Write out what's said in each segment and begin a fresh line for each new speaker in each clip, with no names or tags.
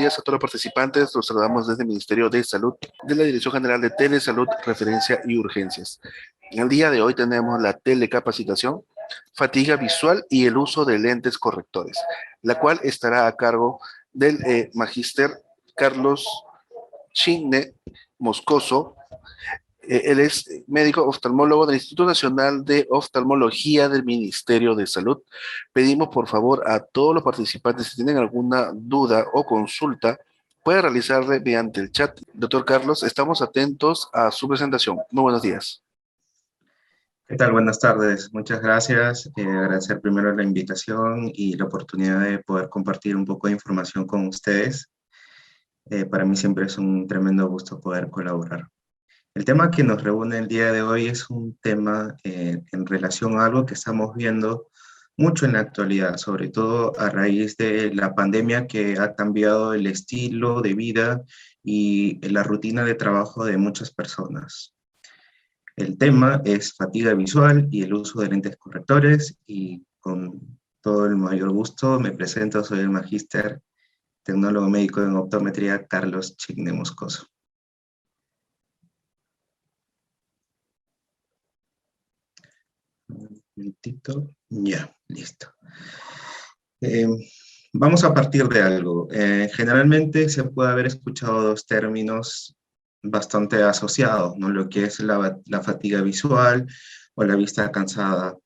días a todos los participantes. Los saludamos desde el Ministerio de Salud, de la Dirección General de Telesalud, Referencia y Urgencias. En el día de hoy tenemos la telecapacitación, fatiga visual y el uso de lentes correctores, la cual estará a cargo del magíster Carlos Chigne Moscoso. Él es médico oftalmólogo del Instituto Nacional de Oftalmología del Ministerio de Salud. Pedimos por favor a todos los participantes, si tienen alguna duda o consulta, pueden realizarle mediante el chat. Doctor Carlos, estamos atentos a su presentación. Muy buenos días.
¿Qué tal? Buenas tardes. Muchas gracias. Agradecer primero la invitación y la oportunidad de poder compartir un poco de información con ustedes. Para mí siempre es un tremendo gusto poder colaborar. El tema que nos reúne el día de hoy es un tema en relación a algo que estamos viendo mucho en la actualidad, sobre todo a raíz de la pandemia que ha cambiado el estilo de vida y la rutina de trabajo de muchas personas. El tema es fatiga visual y el uso de lentes correctores, y con todo el mayor gusto me presento, soy el magíster tecnólogo médico en optometría Carlos Chigne Moscoso. Un momentito, ya, listo. Vamos a partir de algo. Generalmente se puede haber escuchado dos términos bastante asociados, ¿no? Lo que es la fatiga visual o la vista cansada.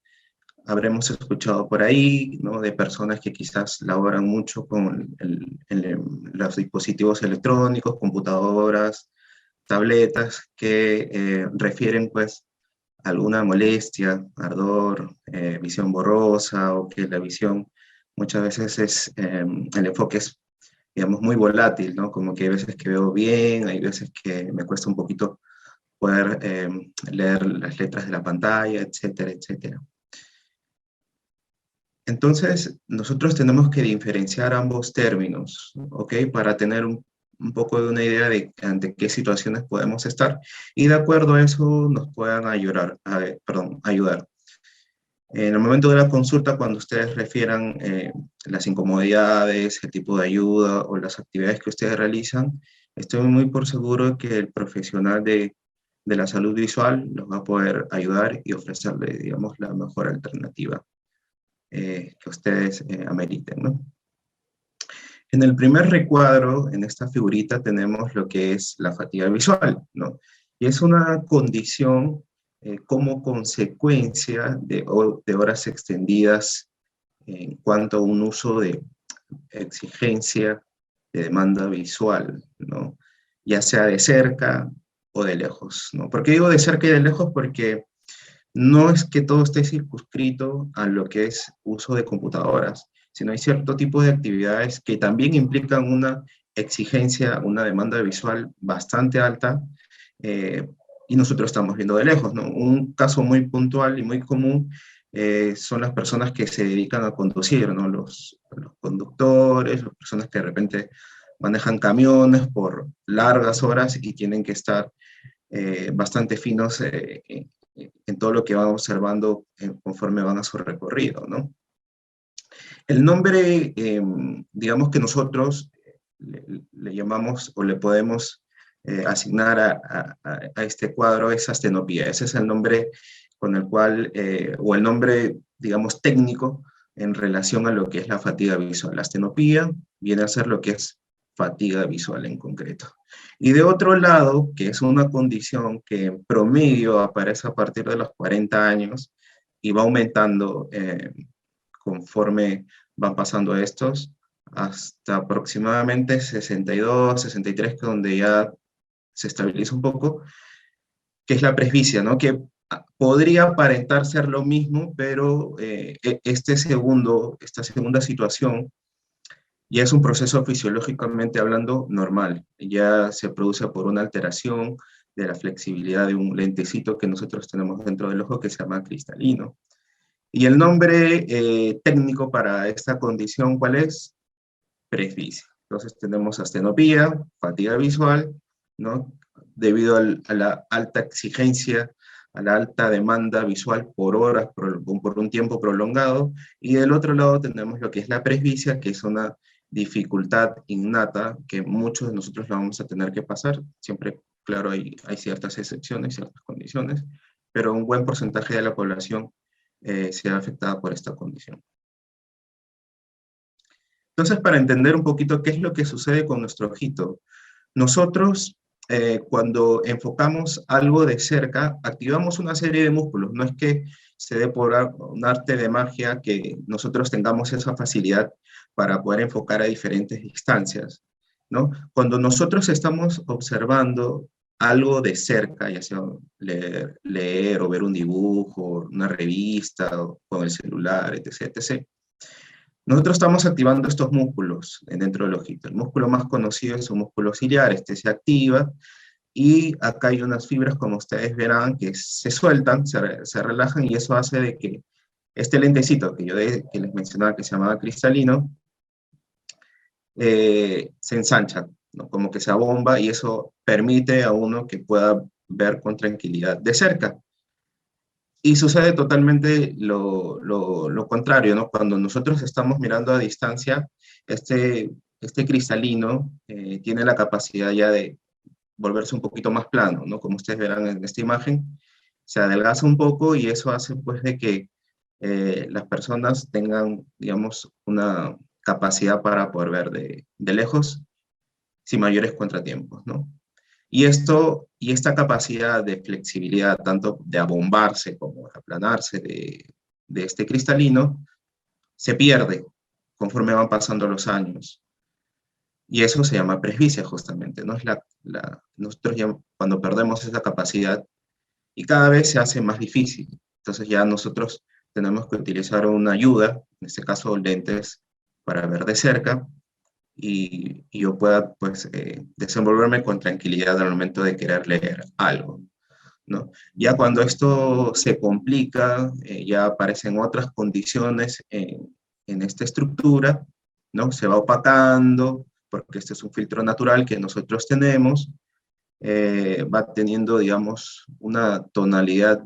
Habremos escuchado por ahí, ¿no?, de personas que quizás laboran mucho con los dispositivos electrónicos, computadoras, tabletas, que refieren pues alguna molestia, ardor, visión borrosa, o que la visión muchas veces el enfoque es, digamos, muy volátil, ¿no? Como que hay veces que veo bien, hay veces que me cuesta un poquito poder leer las letras de la pantalla, etcétera, etcétera. Entonces, nosotros tenemos que diferenciar ambos términos, ¿ok? Para tener un poco de una idea de ante qué situaciones podemos estar, y de acuerdo a eso nos puedan ayudar. En el momento de la consulta, cuando ustedes refieran las incomodidades, el tipo de ayuda o las actividades que ustedes realizan, estoy muy por seguro que el profesional de la salud visual los va a poder ayudar y ofrecerle, digamos, la mejor alternativa que ustedes ameriten, ¿no? En el primer recuadro, en esta figurita, tenemos lo que es la fatiga visual, ¿no? Y es una condición como consecuencia de horas extendidas en cuanto a un uso de exigencia de demanda visual, ¿no? Ya sea de cerca o de lejos, ¿no? ¿Por qué digo de cerca y de lejos? Porque no es que todo esté circunscrito a lo que es uso de computadoras, sino hay cierto tipo de actividades que también implican una exigencia, una demanda visual bastante alta, y nosotros estamos viendo de lejos, ¿no? Un caso muy puntual y muy común son las personas que se dedican a conducir, ¿no? Los conductores, las personas que de repente manejan camiones por largas horas y tienen que estar bastante finos en todo lo que van observando conforme van a su recorrido, ¿no? El nombre, digamos que nosotros le llamamos o le podemos asignar a este cuadro es astenopía. Ese es el nombre con el cual, o el nombre, digamos, técnico en relación a lo que es la fatiga visual. La astenopía viene a ser lo que es fatiga visual en concreto. Y de otro lado, que es una condición que en promedio aparece a partir de los 40 años y va aumentando conforme van pasando estos, hasta aproximadamente 62, 63, que es donde ya se estabiliza un poco, que es la presbicia, ¿no? Que podría aparentar ser lo mismo, pero esta segunda situación ya es un proceso fisiológicamente hablando normal. Ya se produce por una alteración de la flexibilidad de un lentecito que nosotros tenemos dentro del ojo que se llama cristalino. Y el nombre técnico para esta condición, ¿cuál es? Presbicia. Entonces tenemos astenopía, fatiga visual, ¿no? Debido a la alta exigencia, a la alta demanda visual por horas, por un tiempo prolongado. Y del otro lado tenemos lo que es la presbicia, que es una dificultad innata que muchos de nosotros la vamos a tener que pasar. Siempre, claro, hay ciertas excepciones, ciertas condiciones, pero un buen porcentaje de la población será afectada por esta condición. Entonces, para entender un poquito qué es lo que sucede con nuestro ojito, nosotros cuando enfocamos algo de cerca, activamos una serie de músculos. No es que se dé por un arte de magia que nosotros tengamos esa facilidad para poder enfocar a diferentes distancias, ¿no? Cuando nosotros estamos observando algo de cerca, ya sea leer o ver un dibujo, una revista, o con el celular, etc., etc., nosotros estamos activando estos músculos dentro del ojito. El músculo más conocido es un músculo ciliar, este se activa, y acá hay unas fibras, como ustedes verán, que se sueltan, se relajan, y eso hace de que este lentecito que les mencionaba, que se llamaba cristalino, se ensancha, ¿no? Como que se abomba, y eso permite a uno que pueda ver con tranquilidad de cerca. Y sucede totalmente lo contrario, ¿no? Cuando nosotros estamos mirando a distancia, este cristalino tiene la capacidad ya de volverse un poquito más plano, ¿no? Como ustedes verán en esta imagen, se adelgaza un poco, y eso hace pues de que las personas tengan, digamos, una capacidad para poder ver de lejos sin mayores contratiempos, ¿no? Y esta capacidad de flexibilidad, tanto de abombarse como de aplanarse de este cristalino, se pierde conforme van pasando los años. Y eso se llama presbicia, justamente, ¿no? Nosotros ya, cuando perdemos esa capacidad, y cada vez se hace más difícil, entonces ya nosotros tenemos que utilizar una ayuda, en este caso lentes, para ver de cerca, y yo pueda pues desenvolverme con tranquilidad al momento de querer leer algo, ¿no? Ya cuando esto se complica, ya aparecen otras condiciones en esta estructura, ¿no? Se va opacando, porque este es un filtro natural que nosotros tenemos, va teniendo, digamos, una tonalidad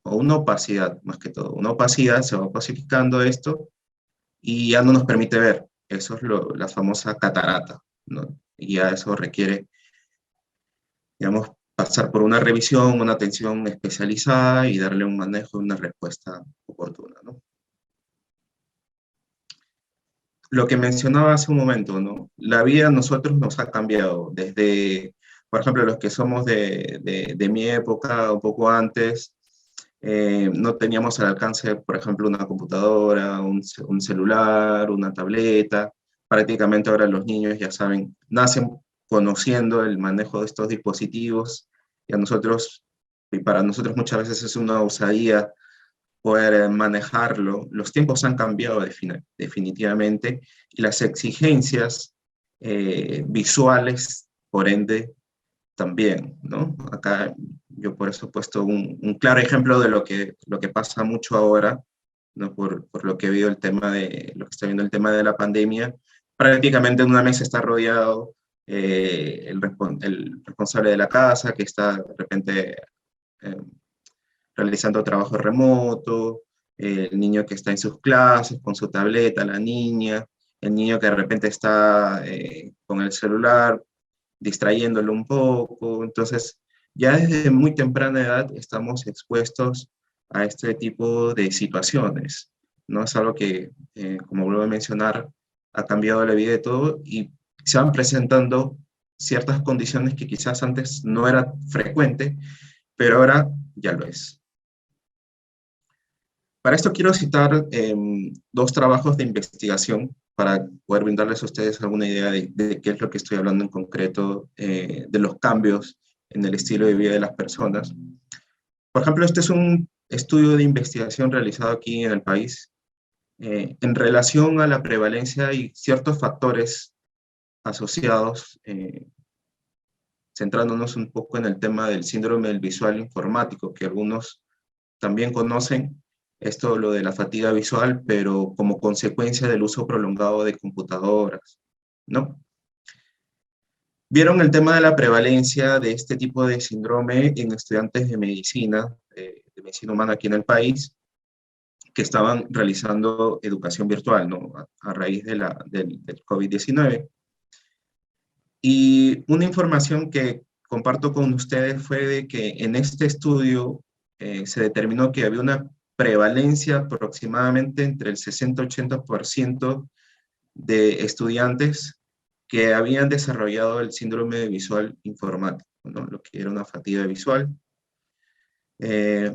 o una opacidad, más que todo. Una opacidad, se va opacificando esto, y ya no nos permite ver. Eso es la famosa catarata, ¿no? Y ya eso requiere, digamos, pasar por una revisión, una atención especializada, y darle un manejo y una respuesta oportuna, ¿no? Lo que mencionaba hace un momento, ¿no? La vida a nosotros nos ha cambiado desde, por ejemplo, los que somos de mi época, un poco antes, no teníamos al alcance, por ejemplo, una computadora, un celular, una tableta. Prácticamente ahora los niños ya saben, nacen conociendo el manejo de estos dispositivos, y y para nosotros muchas veces es una osadía poder manejarlo. Los tiempos han cambiado definitivamente, y las exigencias visuales, por ende, también, ¿no? Acá yo por eso he puesto un claro ejemplo de lo que pasa mucho ahora, ¿no? Por lo que he visto lo que está viendo el tema de la pandemia. Prácticamente en una mesa está rodeado el responsable de la casa, que está de repente eh, realizando trabajo remoto, el niño que está en sus clases con su tableta, la niña, el niño que de repente está con el celular, distrayéndolo un poco. Entonces, ya desde muy temprana edad estamos expuestos a este tipo de situaciones, ¿no? Es algo que, como vuelvo a mencionar, ha cambiado la vida de todo, y se van presentando ciertas condiciones que quizás antes no era frecuente, pero ahora ya lo es. Para esto quiero citar dos trabajos de investigación para poder brindarles a ustedes alguna idea de qué es lo que estoy hablando en concreto, de los cambios en el estilo de vida de las personas. Por ejemplo, este es un estudio de investigación realizado aquí en el país en relación a la prevalencia y ciertos factores asociados, centrándonos un poco en el tema del síndrome del visual informático, que algunos también conocen, esto lo de la fatiga visual, pero como consecuencia del uso prolongado de computadoras, ¿no? Vieron el tema de la prevalencia de este tipo de síndrome en estudiantes de medicina humana aquí en el país, que estaban realizando educación virtual, ¿no? A raíz de del COVID-19. Y una información que comparto con ustedes fue de que en este estudio se determinó que había una prevalencia aproximadamente entre el 60-80% de estudiantes que habían desarrollado el síndrome visual informático, ¿no? Lo que era una fatiga visual,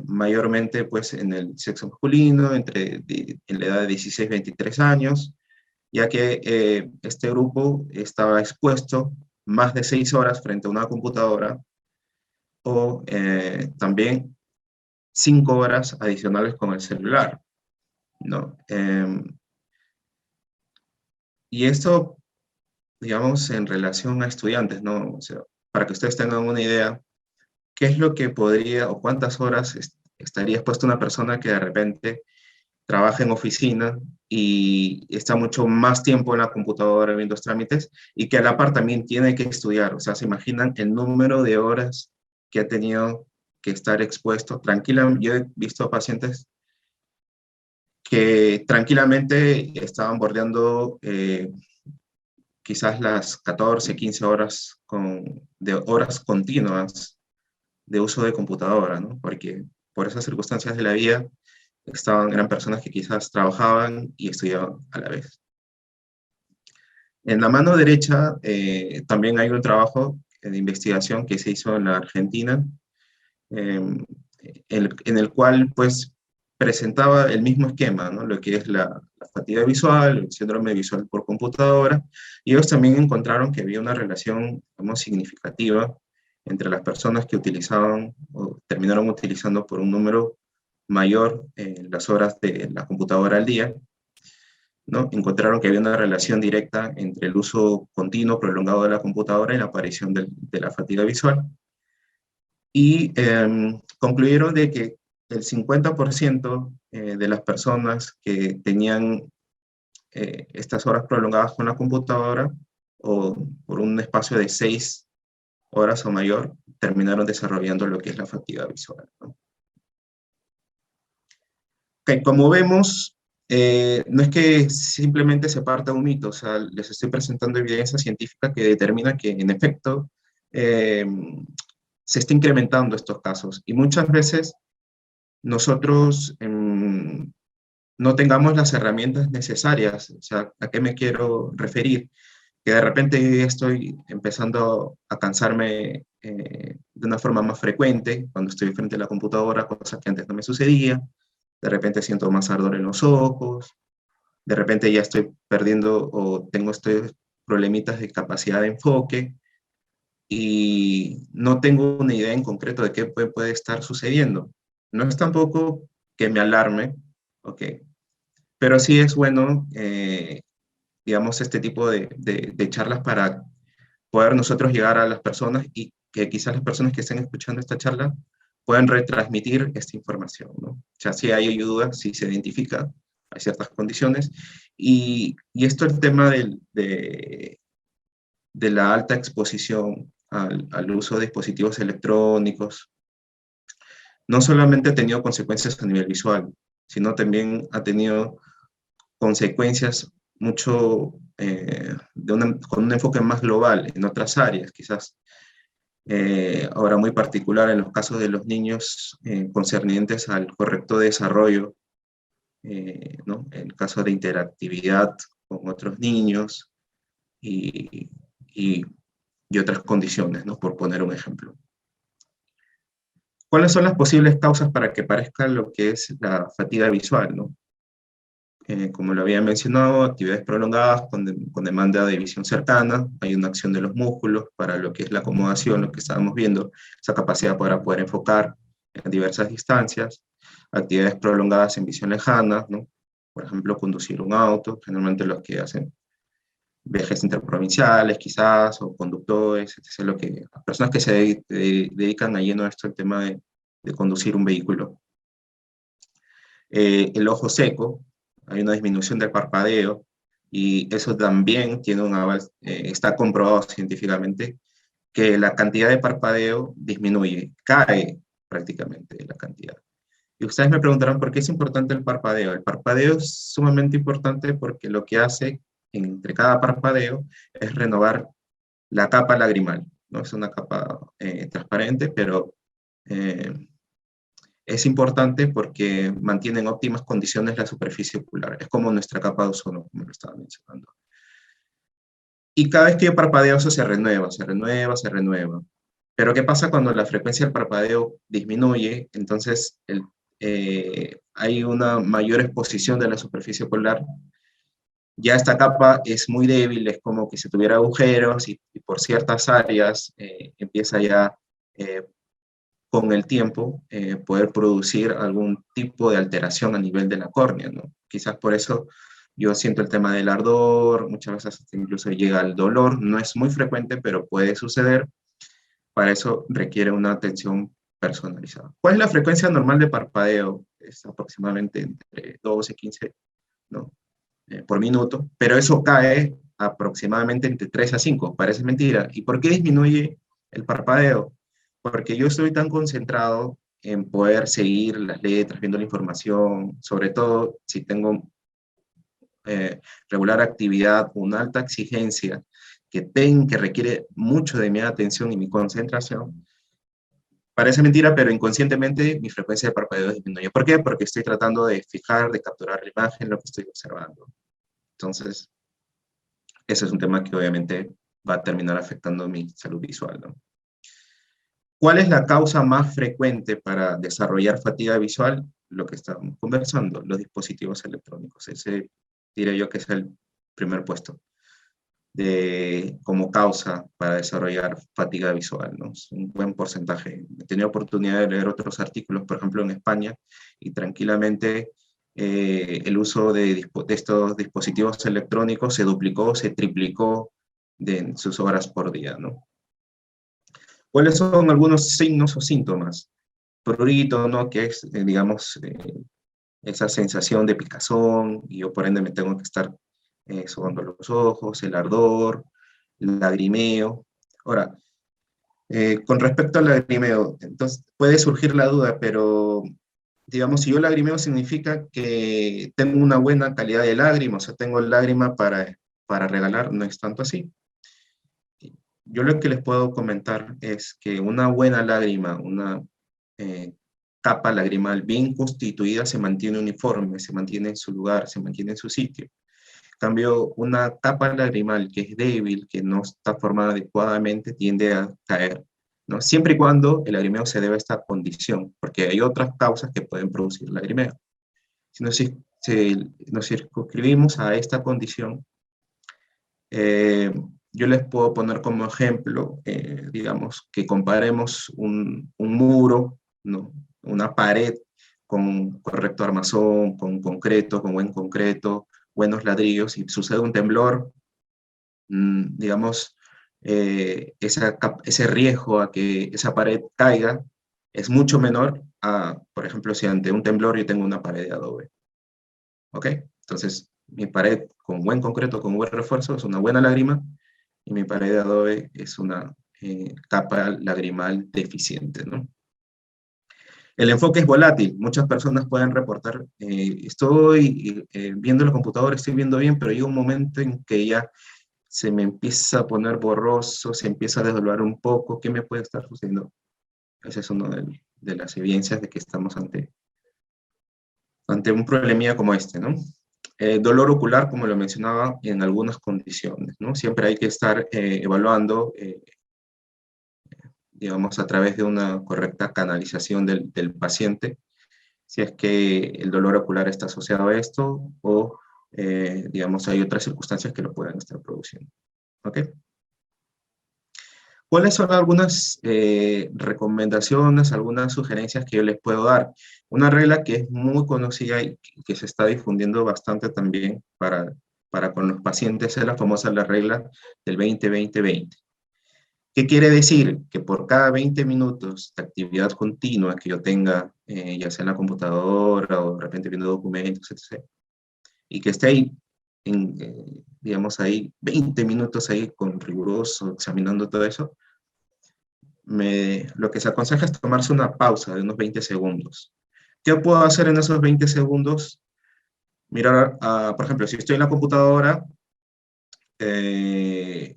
mayormente pues en el sexo masculino, en la edad de 16 23 años, ya que este grupo estaba expuesto más de 6 horas frente a una computadora o también 5 horas adicionales con el celular, ¿no? Y esto, digamos, en relación a estudiantes, ¿no? O sea, para que ustedes tengan una idea, ¿qué es lo que podría o cuántas horas estaría expuesta una persona que de repente trabaja en oficina y está mucho más tiempo en la computadora viendo los trámites y que a la par también tiene que estudiar? O sea, ¿se imaginan el número de horas que ha tenido que estar expuesto? Yo he visto pacientes que tranquilamente estaban bordeando quizás las 14, 15 horas de horas continuas de uso de computadora, ¿no? Porque por esas circunstancias de la vida eran personas que quizás trabajaban y estudiaban a la vez. En la mano derecha también hay un trabajo de investigación que se hizo en la Argentina, eh, en el cual pues presentaba el mismo esquema, ¿no? Lo que es la fatiga visual, el síndrome visual por computadora, y ellos también encontraron que había una relación, digamos, significativa entre las personas que utilizaban o terminaron utilizando por un número mayor las horas de la computadora al día, ¿no? Encontraron que había una relación directa entre el uso continuo, prolongado de la computadora y la aparición de la fatiga visual. Y concluyeron de que el 50% de las personas que tenían estas horas prolongadas con la computadora o por un espacio de 6 horas o mayor, terminaron desarrollando lo que es la fatiga visual, ¿no? Okay, como vemos, no es que simplemente se parta un mito, o sea, les estoy presentando evidencia científica que determina que, en efecto, eh, se está incrementando estos casos. Y muchas veces nosotros no tengamos las herramientas necesarias. O sea, ¿a qué me quiero referir? Que de repente estoy empezando a cansarme de una forma más frecuente cuando estoy frente a la computadora, cosa que antes no me sucedía. De repente siento más ardor en los ojos, de repente ya estoy perdiendo o tengo estos problemitas de capacidad de enfoque y no tengo una idea en concreto de qué puede estar sucediendo. No es tampoco que me alarme, ¿ok? Pero sí es bueno, digamos, este tipo de charlas para poder nosotros llegar a las personas y que quizás las personas que estén escuchando esta charla puedan retransmitir esta información, ¿no? O sea, si hay ayuda, si se identifica, hay ciertas condiciones. Y esto el tema de la alta exposición al uso de dispositivos electrónicos, no solamente ha tenido consecuencias a nivel visual, sino también ha tenido consecuencias mucho con un enfoque más global en otras áreas, quizás ahora muy particular en los casos de los niños concernientes al correcto desarrollo, ¿no? En el caso de interactividad con otros niños y, y, y otras condiciones, ¿no? Por poner un ejemplo. ¿Cuáles son las posibles causas para que parezca lo que es la fatiga visual, ¿no? Como lo había mencionado, actividades prolongadas con demanda de visión cercana, hay una acción de los músculos para lo que es la acomodación, lo que estábamos viendo, esa capacidad para poder enfocar en diversas distancias, actividades prolongadas en visión lejana, ¿no? Por ejemplo, conducir un auto, generalmente los que hacen viajes interprovinciales quizás, o conductores, etc. Las personas que se dedican a lleno a esto, el tema de conducir un vehículo. El ojo seco, hay una disminución del parpadeo, y eso también tiene está comprobado científicamente, que la cantidad de parpadeo disminuye, cae prácticamente la cantidad. Y ustedes me preguntarán por qué es importante el parpadeo. El parpadeo es sumamente importante porque lo que hace entre cada parpadeo es renovar la capa lagrimal, ¿no? Es una capa transparente, pero eh, es importante porque mantiene en óptimas condiciones la superficie ocular. Es como nuestra capa de ozono, como lo estaba mencionando. Y cada vez que yo parpadeo eso se renueva, se renueva, se renueva. Pero ¿qué pasa cuando la frecuencia del parpadeo disminuye? Entonces hay una mayor exposición de la superficie ocular. Ya esta capa es muy débil, es como que si tuviera agujeros y por ciertas áreas empieza ya con el tiempo poder producir algún tipo de alteración a nivel de la córnea, ¿no? Quizás por eso yo siento el tema del ardor, muchas veces incluso llega al dolor, no es muy frecuente, pero puede suceder. Para eso requiere una atención personalizada. ¿Cuál es la frecuencia normal de parpadeo? Es aproximadamente entre 12 y 15, ¿no? Por minuto, pero eso cae aproximadamente entre 3 a 5, parece mentira. ¿Y por qué disminuye el parpadeo? Porque yo estoy tan concentrado en poder seguir las letras, viendo la información, sobre todo si tengo regular actividad, una alta exigencia que requiere mucho de mi atención y mi concentración. Parece mentira, pero inconscientemente mi frecuencia de parpadeo disminuye. ¿Por qué? Porque estoy tratando de fijar, de capturar la imagen, lo que estoy observando. Entonces, ese es un tema que obviamente va a terminar afectando mi salud visual, ¿no? ¿Cuál es la causa más frecuente para desarrollar fatiga visual? Lo que estamos conversando, los dispositivos electrónicos. Ese diré yo que es el primer puesto como causa para desarrollar fatiga visual, ¿no? Es un buen porcentaje. He tenido oportunidad de leer otros artículos, por ejemplo, en España, y tranquilamente el uso de estos dispositivos electrónicos se duplicó, se triplicó en sus horas por día, ¿no? ¿Cuáles son algunos signos o síntomas? Prurito, ¿no? Que es, digamos, esa sensación de picazón, y yo por ende me tengo que estar sobando los ojos, el ardor, el lagrimeo. Ahora, con respecto al lagrimeo, entonces puede surgir la duda, pero digamos, si yo lagrimeo significa que tengo una buena calidad de lágrima, o sea, tengo lágrima para regalar, no es tanto así. Yo lo que les puedo comentar es que una buena lágrima, una eh, capa lagrimal bien constituida se mantiene uniforme, se mantiene en su lugar, se mantiene en su sitio. En cambio, una capa lagrimal que es débil, que no está formada adecuadamente, tiende a caer, ¿no? Siempre y cuando el lagrimeo se debe a esta condición, porque hay otras causas que pueden producir lagrimeo. Si nos circunscribimos a esta condición, eh, yo les puedo poner como ejemplo, digamos, que comparemos un muro, ¿no? Una pared con correcto armazón, con concreto, con buen concreto, buenos ladrillos, y sucede un temblor, digamos, ese riesgo a que esa pared caiga es mucho menor a, por ejemplo, si ante un temblor yo tengo una pared de adobe. ¿Ok? Entonces, mi pared con buen concreto, con buen refuerzo, es una buena lágrima, y mi pared de adobe es una capa lagrimal deficiente, ¿no? El enfoque es volátil. Muchas personas pueden reportar, estoy viendo el computador, estoy viendo bien, pero llega un momento en que ya se me empieza a poner borroso, se empieza a desdoblar un poco. ¿Qué me puede estar sucediendo? Esa es una de las evidencias de que estamos ante un problemilla como este, ¿no? Dolor ocular, como lo mencionaba, en algunas condiciones, ¿no? Siempre hay que estar evaluando, digamos, a través de una correcta canalización del paciente, si es que el dolor ocular está asociado a esto o, digamos, hay otras circunstancias que lo puedan estar produciendo. ¿Ok? ¿Cuáles son algunas recomendaciones, algunas sugerencias que yo les puedo dar? Una regla que es muy conocida y que se está difundiendo bastante también para con los pacientes es la famosa la regla del 20-20-20. ¿Qué quiere decir? Que por cada 20 minutos de actividad continua que yo tenga, ya sea en la computadora o de repente viendo documentos, etc., y que esté ahí, digamos ahí, 20 minutos ahí con riguroso, examinando todo eso, lo que se aconseja es tomarse una pausa de unos 20 segundos. ¿Qué puedo hacer en esos 20 segundos? Mirar, por ejemplo, si estoy en la computadora,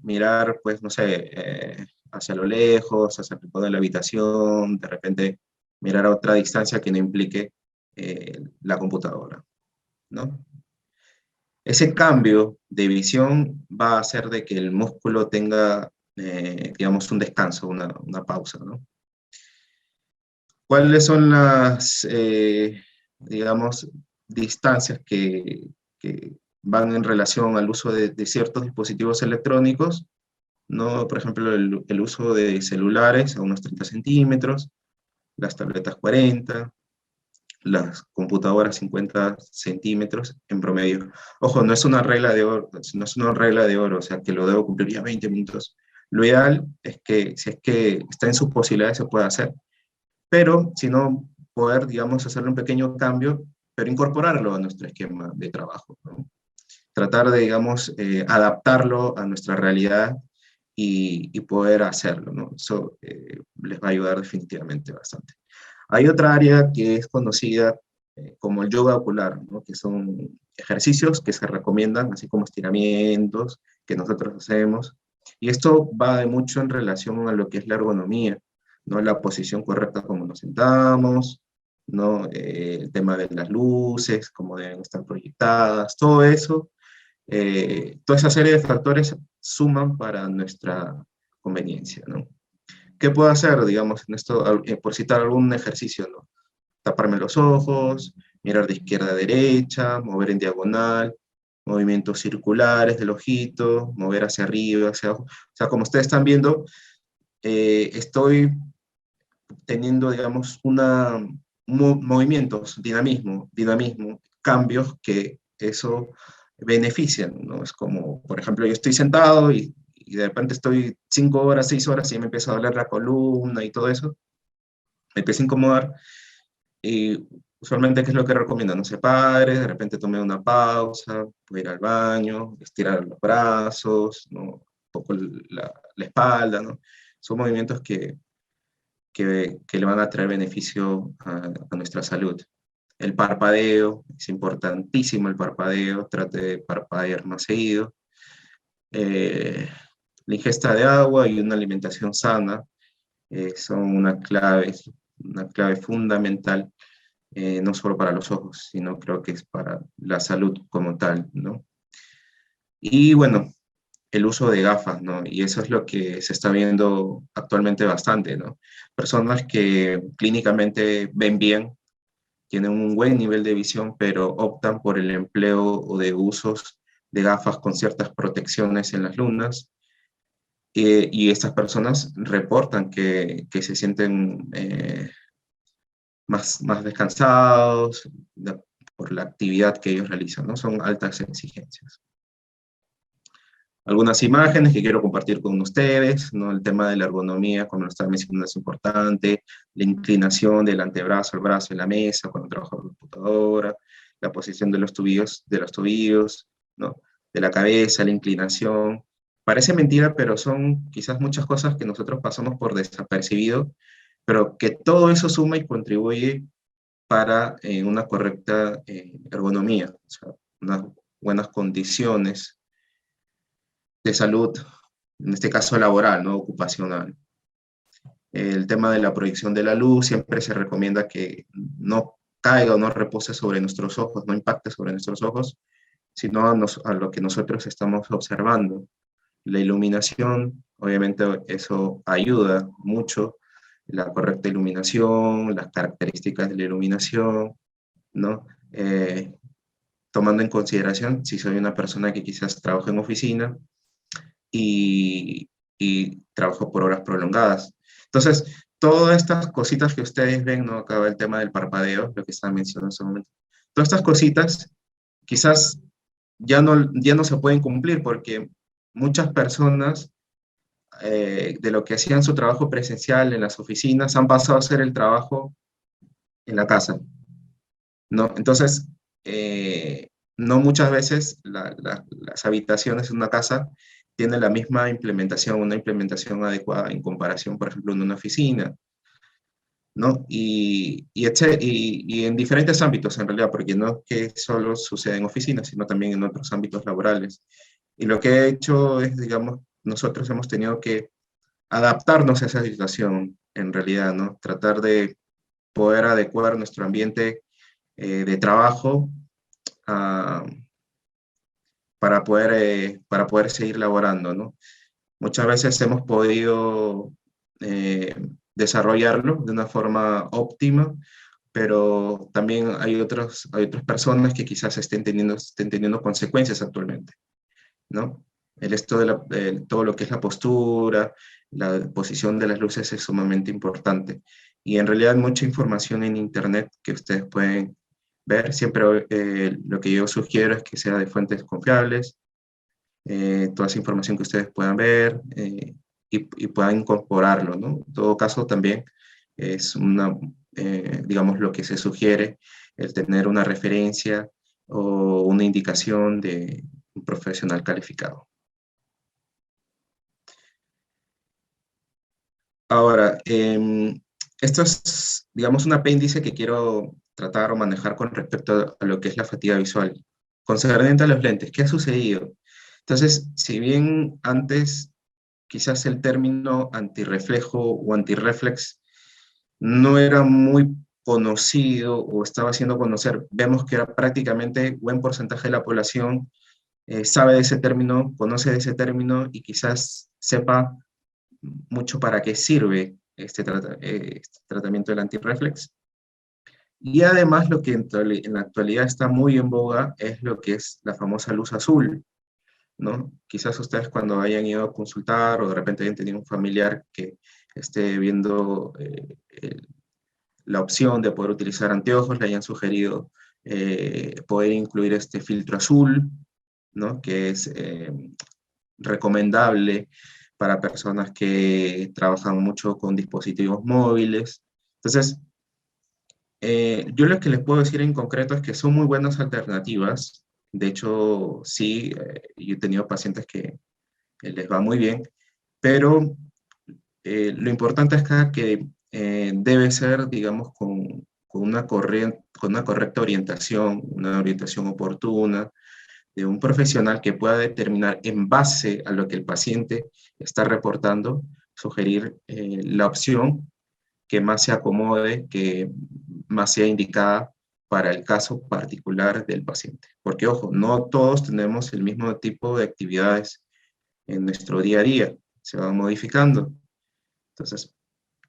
mirar, pues, no sé, hacia lo lejos, hacia el rincón de la habitación, de repente mirar a otra distancia que no implique la computadora, ¿no? Ese cambio de visión va a hacer de que el músculo tenga, digamos, un descanso, una pausa, ¿no? ¿Cuáles son las, digamos, distancias que van en relación al uso de ciertos dispositivos electrónicos? ¿No? Por ejemplo, el uso de celulares a unos 30 centímetros, las tabletas 40, las computadoras 50 centímetros en promedio. Ojo, no es una regla de oro, no es una regla de oro, o sea, que lo debo cumplir ya 20 minutos. Lo ideal es que, si es que está en sus posibilidades, se pueda hacer, pero si no, poder, digamos, hacerle un pequeño cambio, pero incorporarlo a nuestro esquema de trabajo, ¿no? Tratar de, digamos, adaptarlo a nuestra realidad y poder hacerlo, ¿no? Eso les va a ayudar definitivamente bastante. Hay otra área que es conocida como el yoga ocular, ¿no? Que son ejercicios que se recomiendan, así como estiramientos que nosotros hacemos. Y esto va de mucho en relación a lo que es la ergonomía, ¿no? La posición correcta como nos sentamos, ¿no? El tema de las luces, cómo deben estar proyectadas, todo eso, toda esa serie de factores suman para nuestra conveniencia, ¿no? ¿Qué puedo hacer, digamos, en esto, por citar algún ejercicio, ¿no? Taparme los ojos, mirar de izquierda a derecha, mover en diagonal, movimientos circulares del ojito, mover hacia arriba, hacia abajo. O sea, como ustedes están viendo, estoy teniendo, digamos, movimientos, dinamismo, cambios que eso benefician, ¿no? Es como, por ejemplo, yo estoy sentado y de repente estoy 5 horas, 6 horas y me empieza a doler la columna y todo eso, me empieza a incomodar. Y usualmente, ¿qué es lo que recomiendo? No se pare, de repente tome una pausa, puede ir al baño, estirar los brazos, ¿no? Un poco la espalda, ¿no? Son movimientos que le van a traer beneficio a nuestra salud. El parpadeo, es importantísimo el parpadeo, trate de parpadear más seguido. La ingesta de agua y una alimentación sana son una clave fundamental, no solo para los ojos, sino creo que es para la salud como tal, ¿no? Y bueno, el uso de gafas, ¿no? Y eso es lo que se está viendo actualmente bastante, ¿no? Personas que clínicamente ven bien, tienen un buen nivel de visión, pero optan por el empleo o de usos de gafas con ciertas protecciones en las lunas. Y estas personas reportan que se sienten más descansados por la actividad que ellos realizan, ¿no? Son altas exigencias. Algunas imágenes que quiero compartir con ustedes, ¿no? El tema de la ergonomía, como lo estaba mencionando, es importante, la inclinación del antebrazo al brazo en la mesa cuando trabajo en la computadora, la posición de los tobillos, ¿no? De la cabeza, la inclinación. Parece mentira, pero son quizás muchas cosas que nosotros pasamos por desapercibido, pero que todo eso suma y contribuye para una correcta ergonomía, o sea, unas buenas condiciones de salud, en este caso laboral, no ocupacional. El tema de la proyección de la luz, siempre se recomienda que no caiga o no repose sobre nuestros ojos, no impacte sobre nuestros ojos, sino a lo que nosotros estamos observando. La iluminación, obviamente eso ayuda mucho, la correcta iluminación, las características de la iluminación, ¿no? Tomando en consideración si soy una persona que quizás trabaja en oficina, y, y trabajo por horas prolongadas. Entonces, todas estas cositas que ustedes ven, ¿no? Acaba el tema del parpadeo, lo que estaba mencionando en ese momento. Todas estas cositas quizás ya no se pueden cumplir porque muchas personas de lo que hacían su trabajo presencial en las oficinas han pasado a hacer el trabajo en la casa, ¿no? Entonces, no muchas veces las habitaciones de una casa tienen la misma implementación, una implementación adecuada en comparación, por ejemplo, en una oficina. ¿no? Y en diferentes ámbitos, en realidad, porque no es que solo sucede en oficinas, sino también en otros ámbitos laborales. Y lo que he hecho es, digamos, nosotros hemos tenido que adaptarnos a esa situación, en realidad, ¿no? Tratar de poder adecuar nuestro ambiente de trabajo a, para poder seguir laborando, ¿no? Muchas veces hemos podido eh, desarrollarlo de una forma óptima, pero también hay otras personas que quizás estén teniendo consecuencias actualmente, ¿no? Esto todo lo que es la postura, la posición de las luces es sumamente importante. Y en realidad hay mucha información en Internet que ustedes pueden ver. Siempre lo que yo sugiero es que sea de fuentes confiables, toda esa información que ustedes puedan ver y puedan incorporarlo, ¿no? En todo caso, también es digamos, lo que se sugiere, el tener una referencia o una indicación de un profesional calificado. Ahora, esto es, digamos, un apéndice que quiero tratar o manejar con respecto a lo que es la fatiga visual. Concerniente a los lentes, ¿qué ha sucedido? Entonces, si bien antes quizás el término antirreflejo o antirreflex no era muy conocido o estaba haciendo conocer, vemos que prácticamente buen porcentaje de la población sabe de ese término, conoce de ese término y quizás sepa mucho para qué sirve este tratamiento del antirreflex. Y además lo que en la actualidad está muy en boga es lo que es la famosa luz azul, ¿no? Quizás ustedes cuando hayan ido a consultar o de repente hayan tenido un familiar que esté viendo la opción de poder utilizar anteojos, le hayan sugerido poder incluir este filtro azul, ¿no? Que es recomendable para personas que trabajan mucho con dispositivos móviles. Entonces, yo lo que les puedo decir en concreto es que son muy buenas alternativas. De hecho, sí, yo he tenido pacientes que les va muy bien, pero lo importante es que debe ser, digamos, con una correcta orientación, una orientación oportuna, de un profesional que pueda determinar en base a lo que el paciente está reportando, sugerir la opción que más se acomode, que más sea indicada para el caso particular del paciente. Porque, ojo, no todos tenemos el mismo tipo de actividades en nuestro día a día, se van modificando. Entonces,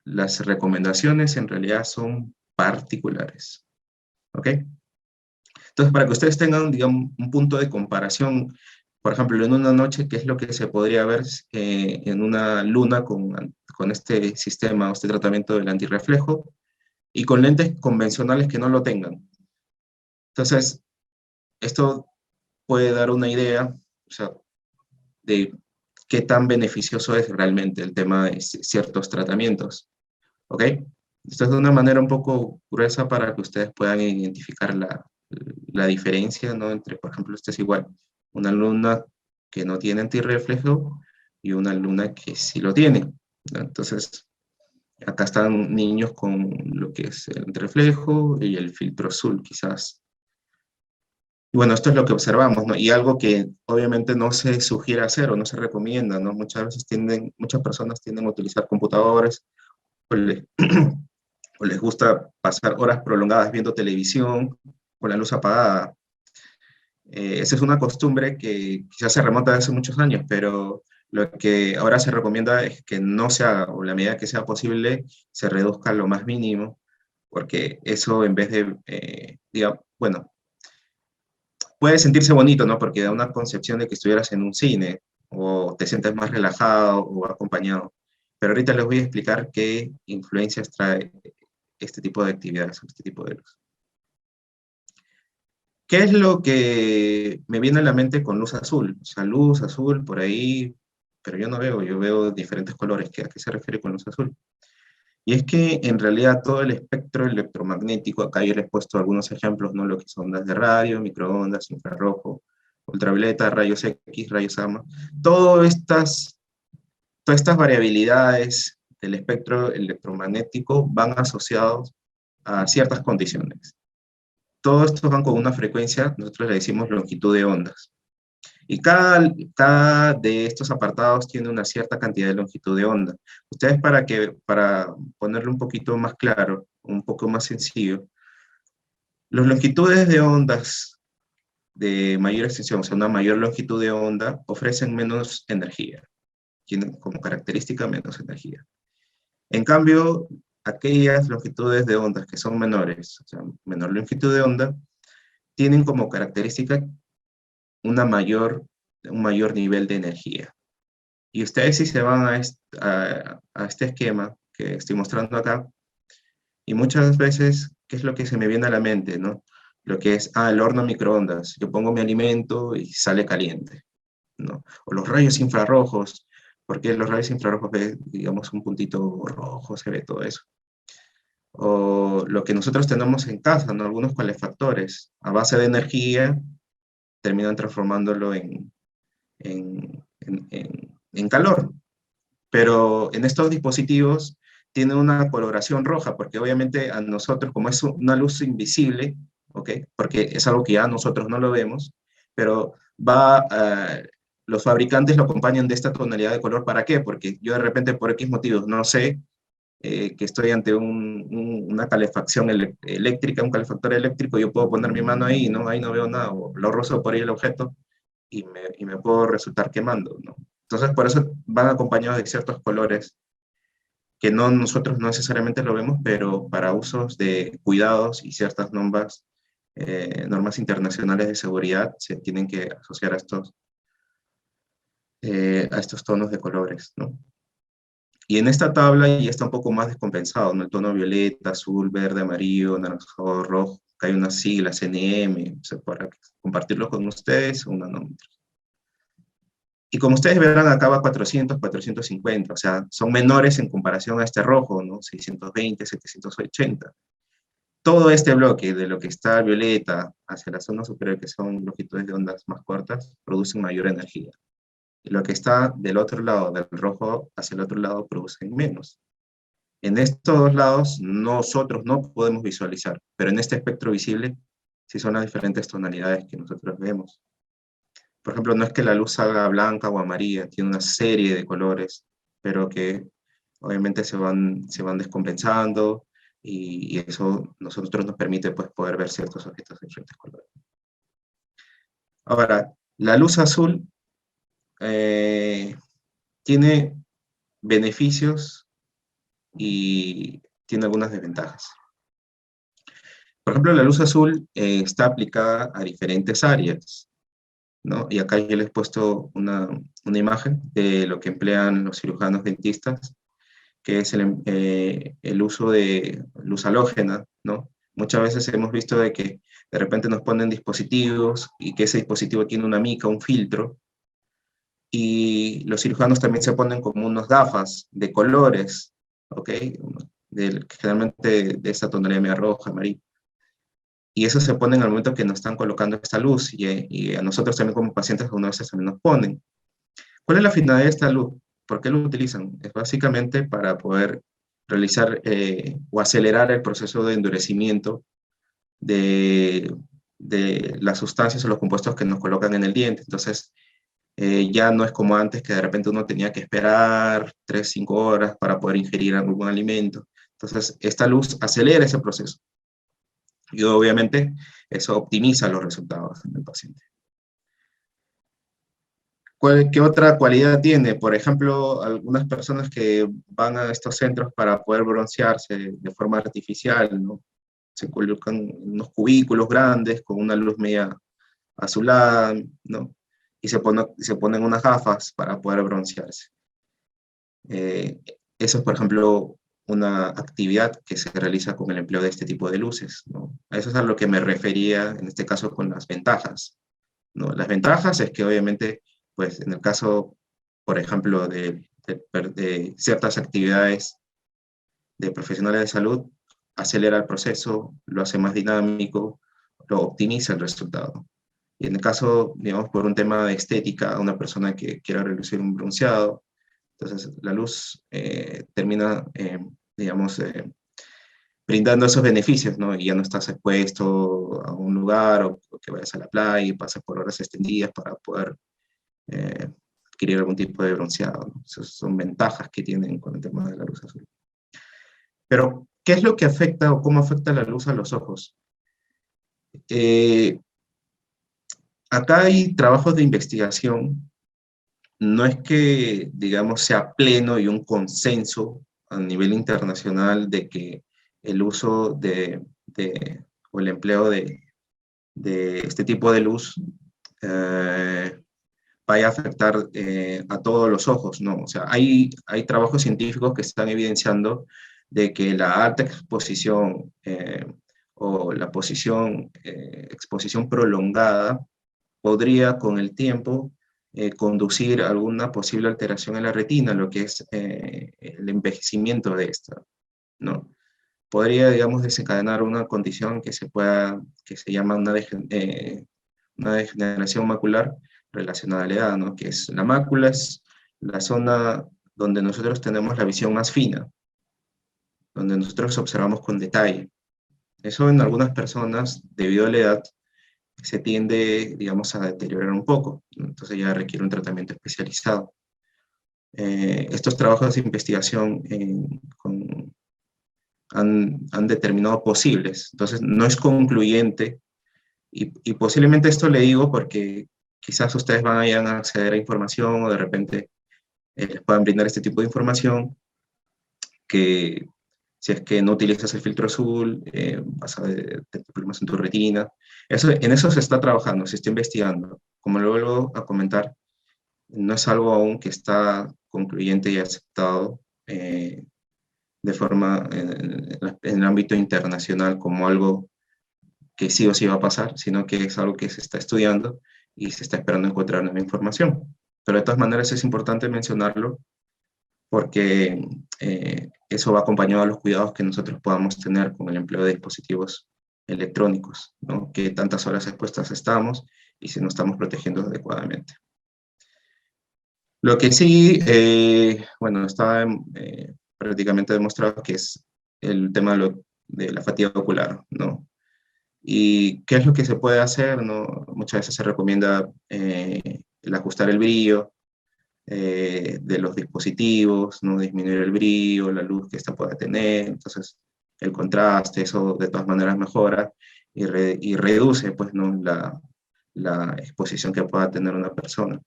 las recomendaciones en realidad son particulares. ¿Ok? Entonces, para que ustedes tengan, digamos, un punto de comparación, por ejemplo, en una noche, ¿qué es lo que se podría ver en una luna con este sistema o este tratamiento del antirreflejo y con lentes convencionales que no lo tengan? Entonces, esto puede dar una idea, o sea, de qué tan beneficioso es realmente el tema de ciertos tratamientos. ¿Ok? Esto es de una manera un poco gruesa para que ustedes puedan identificar la diferencia, ¿no? Entre, por ejemplo, esto es igual, una luna que no tiene antirreflejo y una luna que sí lo tiene, ¿no? Entonces, acá están niños con lo que es el antirreflejo y el filtro azul, quizás. Y bueno, esto es lo que observamos, ¿no? Y algo que obviamente no se sugiere hacer o no se recomienda, ¿no? Muchas personas tienden a utilizar computadores o o les gusta pasar horas prolongadas viendo televisión con la luz apagada. Esa es una costumbre que quizás se remonta de hace muchos años, pero lo que ahora se recomienda es que no se haga, o la medida que sea posible, se reduzca lo más mínimo, porque eso en vez de, bueno, puede sentirse bonito, ¿no? Porque da una concepción de que estuvieras en un cine, o te sientes más relajado o acompañado. Pero ahorita les voy a explicar qué influencias trae este tipo de actividades, este tipo de luz. ¿Qué es lo que me viene a la mente con luz azul? O sea, luz azul por ahí, pero yo veo diferentes colores. ¿A qué se refiere con luz azul? Y es que en realidad todo el espectro electromagnético, acá yo les he puesto algunos ejemplos, ¿no? Lo que son ondas de radio, microondas, infrarrojo, ultravioleta, rayos X, rayos gamma, todas estas variabilidades del espectro electromagnético van asociados a ciertas condiciones. Todos estos van con una frecuencia, nosotros le decimos longitud de ondas. Y cada de estos apartados tiene una cierta cantidad de longitud de onda. Ustedes para ponerlo un poquito más claro, un poco más sencillo, las longitudes de ondas de mayor extensión, o sea, una mayor longitud de onda, ofrecen menos energía, tienen como característica menos energía. En cambio, aquellas longitudes de ondas que son menores, o sea, menor longitud de onda, tienen como característica un mayor nivel de energía. Y ustedes si se van a este esquema que estoy mostrando acá, y muchas veces, ¿qué es lo que se me viene a la mente, no? Lo que es, el horno microondas. Yo pongo mi alimento y sale caliente, ¿no? O los rayos infrarrojos, porque los rayos infrarrojos ve, digamos, un puntito rojo, se ve todo eso. O lo que nosotros tenemos en casa, ¿no? Algunos calefactores, a base de energía, terminan transformándolo en calor. Pero en estos dispositivos tiene una coloración roja, porque obviamente a nosotros, como es una luz invisible, ¿ok? Porque es algo que ya nosotros no lo vemos, pero los fabricantes lo acompañan de esta tonalidad de color. ¿Para qué? Porque yo de repente por X motivos no sé que estoy ante una calefacción eléctrica, un calefactor eléctrico, yo puedo poner mi mano ahí, ¿no? Ahí no veo nada, o lo rozo por ahí el objeto, y me puedo resultar quemando, ¿no? Entonces, por eso van acompañados de ciertos colores que nosotros no necesariamente lo vemos, pero para usos de cuidados y ciertas normas internacionales de seguridad se tienen que asociar a estos tonos de colores, ¿no? Y en esta tabla ya está un poco más descompensado, ¿no? El tono violeta, azul, verde, amarillo, naranjado, rojo, que hay unas siglas, NM, o sea, para compartirlo con ustedes, un nanómetro. Y como ustedes verán, acá va 400, 450, o sea, son menores en comparación a este rojo, ¿no? 620, 780. Todo este bloque, de lo que está violeta hacia la zona superior, que son longitudes de ondas más cortas, producen mayor energía. Y lo que está del otro lado, del rojo hacia el otro lado, producen menos. En estos dos lados, nosotros no podemos visualizar, pero en este espectro visible, sí son las diferentes tonalidades que nosotros vemos. Por ejemplo, no es que la luz salga blanca o amarilla, tiene una serie de colores, pero que obviamente se van descompensando y eso nosotros nos permite pues, poder ver ciertos objetos de diferentes colores. Ahora, la luz azul tiene beneficios y tiene algunas desventajas. Por ejemplo, la luz azul está aplicada a diferentes áreas, ¿no? Y acá yo les he puesto una imagen de lo que emplean los cirujanos dentistas, que es el uso de luz halógena, ¿no? Muchas veces hemos visto de que de repente nos ponen dispositivos y que ese dispositivo tiene una mica, un filtro, y los cirujanos también se ponen como unos gafas de colores, ¿ok? Generalmente de esta tonalidad media roja, amarilla. Y eso se pone en el momento que nos están colocando esta luz y a nosotros también como pacientes algunas veces también nos ponen. ¿Cuál es la finalidad de esta luz? ¿Por qué lo utilizan? Es básicamente para poder realizar o acelerar el proceso de endurecimiento de las sustancias o los compuestos que nos colocan en el diente. Entonces, ya no es como antes que de repente uno tenía que esperar 3, 5 horas para poder ingerir algún alimento. Entonces, esta luz acelera ese proceso. Y obviamente eso optimiza los resultados en el paciente. ¿Qué otra cualidad tiene? Por ejemplo, algunas personas que van a estos centros para poder broncearse de forma artificial, ¿no? Se colocan unos cubículos grandes con una luz media azulada, ¿no? Y se ponen unas gafas para poder broncearse. Eso es, por ejemplo, una actividad que se realiza con el empleo de este tipo de luces, ¿no? A eso es a lo que me refería, en este caso, con las ventajas, ¿no? Las ventajas es que, obviamente, pues, en el caso, por ejemplo, de ciertas actividades de profesionales de salud, acelera el proceso, lo hace más dinámico, lo optimiza el resultado. Y en el caso, digamos, por un tema de estética, una persona que quiera realizar un bronceado, Entonces, la luz termina, digamos, brindando esos beneficios, ¿no? Y ya no estás expuesto a un lugar o que vayas a la playa y pasas por horas extendidas para poder eh, adquirir algún tipo de bronceado, ¿no? Esas son ventajas que tienen con el tema de la luz azul. Pero, ¿qué es lo que afecta o cómo afecta la luz a los ojos? Eh, Acá hay trabajos de investigación. No es que, digamos, sea pleno y un consenso a nivel internacional de que el uso o el empleo de este tipo de luz eh, vaya a afectar a todos los ojos, ¿no? O sea, hay trabajos científicos que están evidenciando de que la alta exposición o la exposición prolongada podría con el tiempo conducir a alguna posible alteración en la retina, lo que es el envejecimiento de esta, ¿no? Podría, digamos, desencadenar una condición que se llama una degeneración macular relacionada a la edad, ¿no? Que es la mácula, es la zona donde nosotros tenemos la visión más fina, donde nosotros observamos con detalle. Eso en algunas personas, debido a la edad, se tiende, digamos, a deteriorar un poco, ¿no? Entonces ya requiere un tratamiento especializado. Estos trabajos de investigación han determinado posibles, entonces no es concluyente y posiblemente esto le digo porque quizás ustedes vayan a acceder a información o de repente les puedan brindar este tipo de información que si es que no utilizas el filtro azul, vas a tener problemas en tu retina. En eso se está trabajando, se está investigando. Como lo vuelvo a comentar, no es algo aún que está concluyente y aceptado de forma en el ámbito internacional como algo que sí o sí va a pasar, sino que es algo que se está estudiando y se está esperando encontrar nueva información. Pero de todas maneras es importante mencionarlo porque eso va acompañado a los cuidados que nosotros podamos tener con el empleo de dispositivos electrónicos, ¿no? Que tantas horas expuestas estamos y si no estamos protegiendo adecuadamente. Lo que sí, bueno, está prácticamente demostrado que es el tema de la fatiga ocular, ¿no? ¿Y qué es lo que se puede hacer? ¿No? Muchas veces se recomienda el ajustar el brillo de los dispositivos, ¿no? Disminuir el brillo, la luz que ésta pueda tener, entonces el contraste, eso de todas maneras mejora y reduce pues, ¿no? la exposición que pueda tener una persona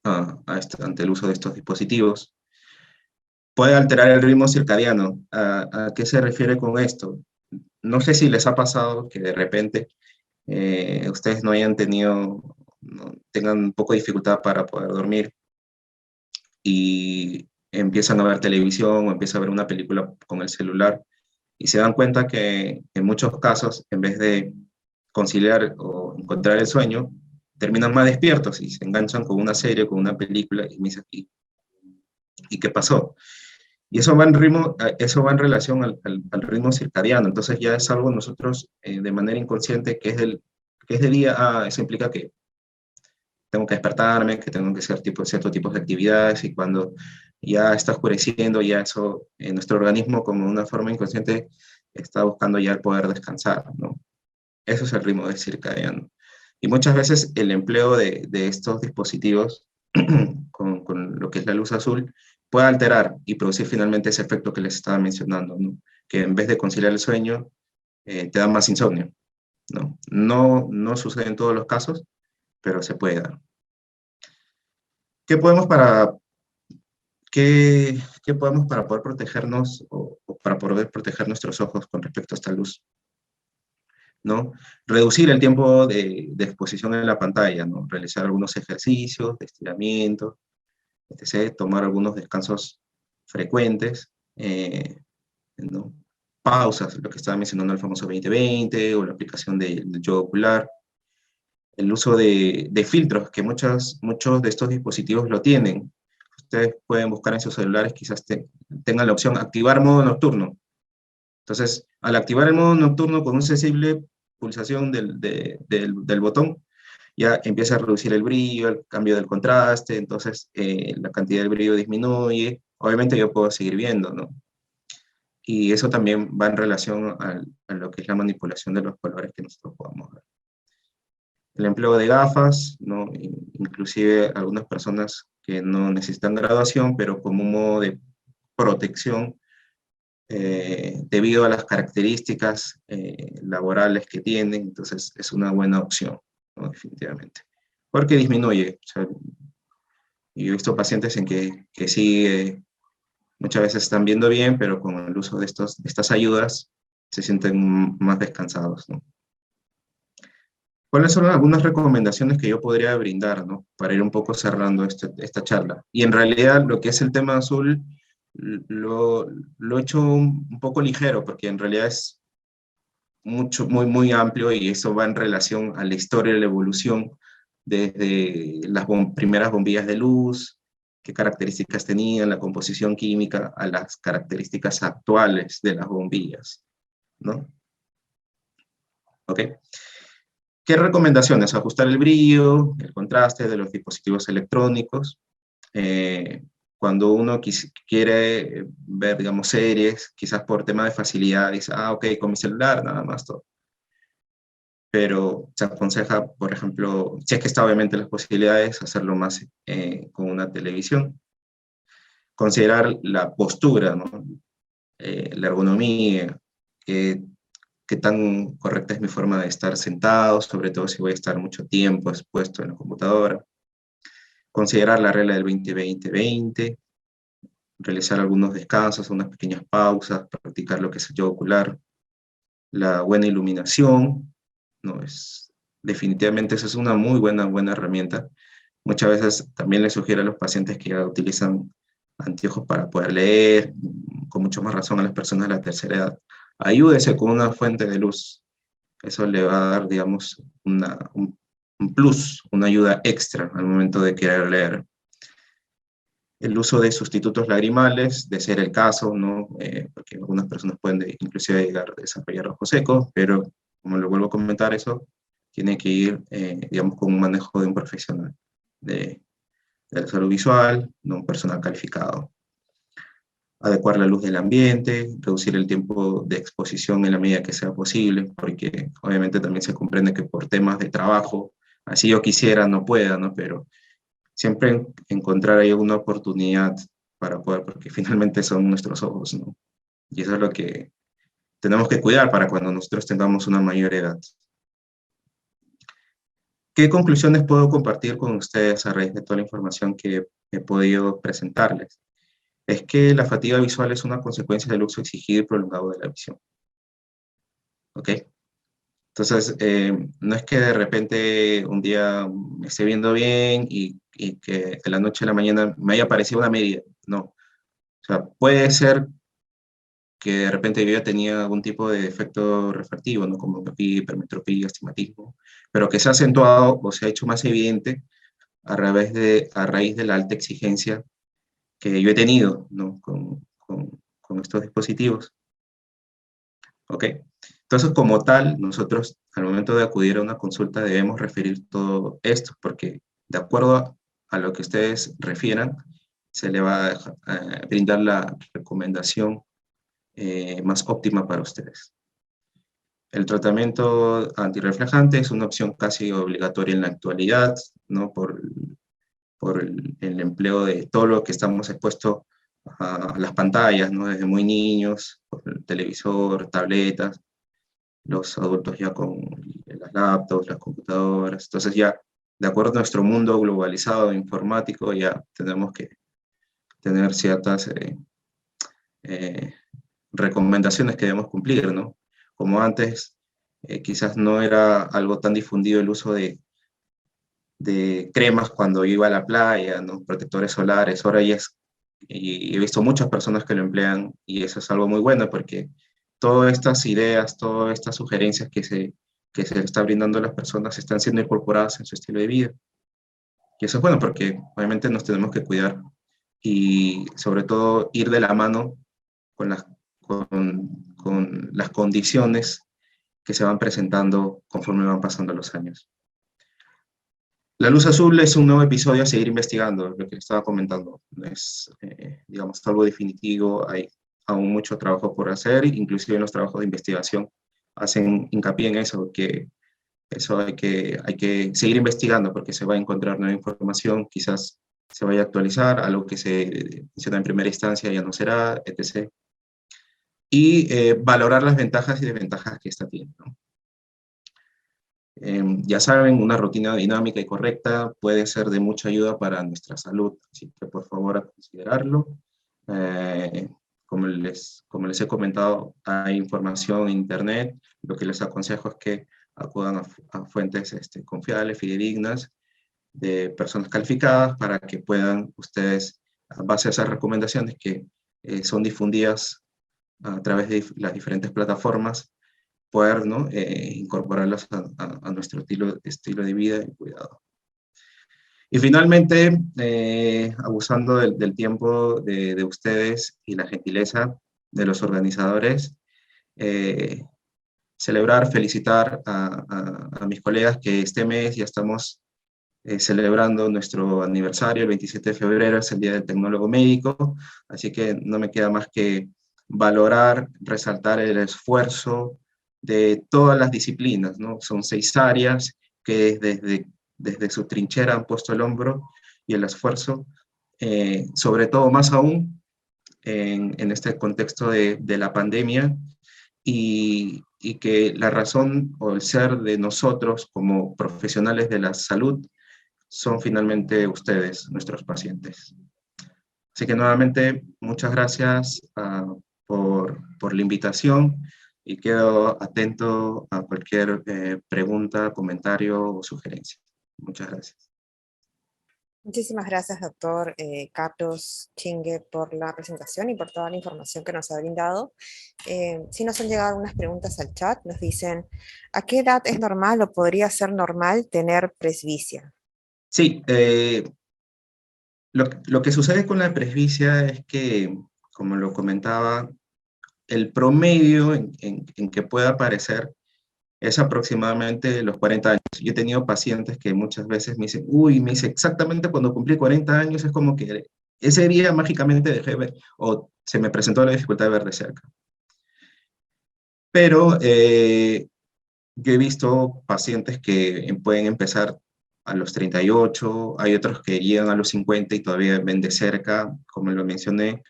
ante el uso de estos dispositivos. Puede alterar el ritmo circadiano. ¿A qué se refiere con esto? No sé si les ha pasado que de repente ustedes no hayan tenido, no, tengan un poco de dificultad para poder dormir y empiezan a ver televisión o empiezan a ver una película con el celular y se dan cuenta que en muchos casos, en vez de conciliar o encontrar el sueño, terminan más despiertos y se enganchan con una serie, con una película y me dicen, ¿y qué pasó? Y eso va en relación al ritmo circadiano. Entonces ya es algo nosotros de manera inconsciente que es de día, eso implica que tengo que despertarme, que tengo que hacer ciertos tipos de actividades y cuando ya está oscureciendo, ya eso, nuestro organismo como una forma inconsciente está buscando ya el poder descansar, ¿no? Eso es el ritmo del circadiano. Y muchas veces el empleo de estos dispositivos con lo que es la luz azul puede alterar y producir finalmente ese efecto que les estaba mencionando, ¿no? Que en vez de conciliar el sueño, te da más insomnio, ¿no? No sucede en todos los casos, pero se puede dar. ¿Qué podemos para, qué podemos para poder protegernos o para poder proteger nuestros ojos con respecto a esta luz? ¿No? Reducir el tiempo de exposición en la pantalla, ¿no? Realizar algunos ejercicios de estiramiento, etc. Tomar algunos descansos frecuentes, ¿no? Pausas, lo que estaba mencionando el famoso 20-20 o la aplicación del yoga ocular. El uso de filtros, que muchos de estos dispositivos lo tienen. Ustedes pueden buscar en sus celulares, quizás tengan la opción activar modo nocturno. Entonces, al activar el modo nocturno con una sensible pulsación del botón, ya empieza a reducir el brillo, el cambio del contraste, entonces la cantidad de brillo disminuye, obviamente yo puedo seguir viendo, ¿no? Y eso también va en relación a lo que es la manipulación de los colores que nosotros podamos ver. El empleo de gafas, ¿no? Inclusive algunas personas que no necesitan graduación, pero como un modo de protección debido a las características laborales que tienen, entonces es una buena opción, ¿no? Definitivamente. Porque disminuye. O sea, yo he visto pacientes en que sí, muchas veces están viendo bien, pero con el uso de estas ayudas se sienten más descansados, ¿no? ¿Cuáles son algunas recomendaciones que yo podría brindar, ¿no? Para ir un poco cerrando esta charla? Y en realidad lo que es el tema azul lo he hecho un poco ligero, porque en realidad es muy amplio y eso va en relación a la historia y la evolución desde las primeras bombillas de luz, qué características tenían, la composición química, a las características actuales de las bombillas, ¿no? ¿Ok? ¿Qué recomendaciones? Ajustar el brillo, el contraste de los dispositivos electrónicos. Cuando uno quiere ver, digamos, series, quizás por tema de facilidad, dice, ok, con mi celular, nada más todo. Pero se aconseja, por ejemplo, si es que está obviamente las posibilidades, hacerlo más con una televisión. Considerar la postura, ¿no? La ergonomía, qué tan correcta es mi forma de estar sentado, sobre todo si voy a estar mucho tiempo expuesto en la computadora. Considerar la regla del 20-20-20, realizar algunos descansos, unas pequeñas pausas, practicar lo que es el yoga ocular, la buena iluminación, ¿no? Definitivamente esa es una muy buena herramienta. Muchas veces también les sugiero a los pacientes que ya utilizan anteojos para poder leer, con mucho más razón a las personas de la tercera edad. Ayúdese con una fuente de luz. Eso le va a dar, digamos, un plus, una ayuda extra al momento de querer leer. El uso de sustitutos lagrimales, de ser el caso, ¿no? Porque algunas personas pueden inclusive llegar a desarrollar ojo seco, pero como lo vuelvo a comentar, eso tiene que ir, digamos, con un manejo de un profesional de la salud visual, no un personal calificado. Adecuar la luz del ambiente, reducir el tiempo de exposición en la medida que sea posible, porque obviamente también se comprende que por temas de trabajo, así yo quisiera, no pueda, ¿no? Pero siempre encontrar ahí una oportunidad para poder, porque finalmente son nuestros ojos, ¿no? Y eso es lo que tenemos que cuidar para cuando nosotros tengamos una mayor edad. ¿Qué conclusiones puedo compartir con ustedes a raíz de toda la información que he podido presentarles? Es que la fatiga visual es una consecuencia del uso exigido y prolongado de la visión. ¿Ok? Entonces, no es que de repente un día me esté viendo bien y que de la noche a la mañana me haya aparecido una media. No. O sea, puede ser que de repente yo ya tenía algún tipo de defecto refractivo, ¿no? Como miopía, hipermetropía, astigmatismo, pero que se ha acentuado o se ha hecho más evidente a raíz de la alta exigencia que yo he tenido, ¿no? Con estos dispositivos. ¿Ok? Entonces, como tal, nosotros al momento de acudir a una consulta debemos referir todo esto, porque de acuerdo a lo que ustedes refieran, se le va a brindar la recomendación más óptima para ustedes. El tratamiento antirreflejante es una opción casi obligatoria en la actualidad, ¿no? Por el empleo de todo lo que estamos expuestos a las pantallas, ¿no? Desde muy niños, por el televisor, tabletas, los adultos ya con las laptops, las computadoras. Entonces ya, de acuerdo a nuestro mundo globalizado informático, ya tenemos que tener ciertas eh, recomendaciones que debemos cumplir, ¿no? Como antes, quizás no era algo tan difundido el uso de cremas cuando iba a la playa, ¿no? Protectores solares, ahora ya es, y he visto muchas personas que lo emplean y eso es algo muy bueno porque todas estas ideas, todas estas sugerencias que se le está brindando a las personas están siendo incorporadas en su estilo de vida. Y eso es bueno porque obviamente nos tenemos que cuidar y sobre todo ir de la mano con con las condiciones que se van presentando conforme van pasando los años. La luz azul es un nuevo episodio a seguir investigando, lo que estaba comentando. No es, digamos, algo definitivo, hay aún mucho trabajo por hacer, inclusive en los trabajos de investigación hacen hincapié en eso, que eso hay que seguir investigando porque se va a encontrar nueva información, quizás se vaya a actualizar, algo que se menciona en primera instancia ya no será, etc. Y valorar las ventajas y desventajas que esta tiene, ¿no? Ya saben, una rutina dinámica y correcta puede ser de mucha ayuda para nuestra salud, así que por favor a considerarlo. Eh, como les he comentado, hay información en Internet, lo que les aconsejo es que acudan a fuentes confiables, fidedignas, de personas calificadas para que puedan ustedes, a base de esas recomendaciones que son difundidas a través de las diferentes plataformas, poder, ¿no? Incorporarlas a nuestro estilo de vida y cuidado. Y finalmente, abusando del tiempo de ustedes y la gentileza de los organizadores, eh, celebrar, felicitar a mis colegas que este mes ya estamos celebrando nuestro aniversario, el 27 de febrero es el Día del Tecnólogo Médico, así que no me queda más que valorar, resaltar el esfuerzo de todas las disciplinas, ¿no? Son 6 áreas que desde su trinchera han puesto el hombro y el esfuerzo, sobre todo más aún en este contexto de la pandemia, y que la razón o el ser de nosotros como profesionales de la salud son finalmente ustedes, nuestros pacientes. Así que nuevamente, muchas gracias por la invitación y quedo atento a cualquier pregunta, comentario o sugerencia. Muchas gracias.
Muchísimas gracias, doctor Carlos Chingue, por la presentación y por toda la información que nos ha brindado. Sí nos han llegado algunas preguntas al chat. Nos dicen, ¿a qué edad es normal o podría ser normal tener presbicia?
Sí, lo que sucede con la presbicia es que, como lo comentaba, el promedio en que puede aparecer es aproximadamente los 40 años. Yo he tenido pacientes que muchas veces me dicen, uy, me dice exactamente cuando cumplí 40 años, es como que ese día mágicamente dejé de ver, o se me presentó la dificultad de ver de cerca. Pero yo he visto pacientes que pueden empezar a los 38, hay otros que llegan a los 50 y todavía ven de cerca, como lo mencioné,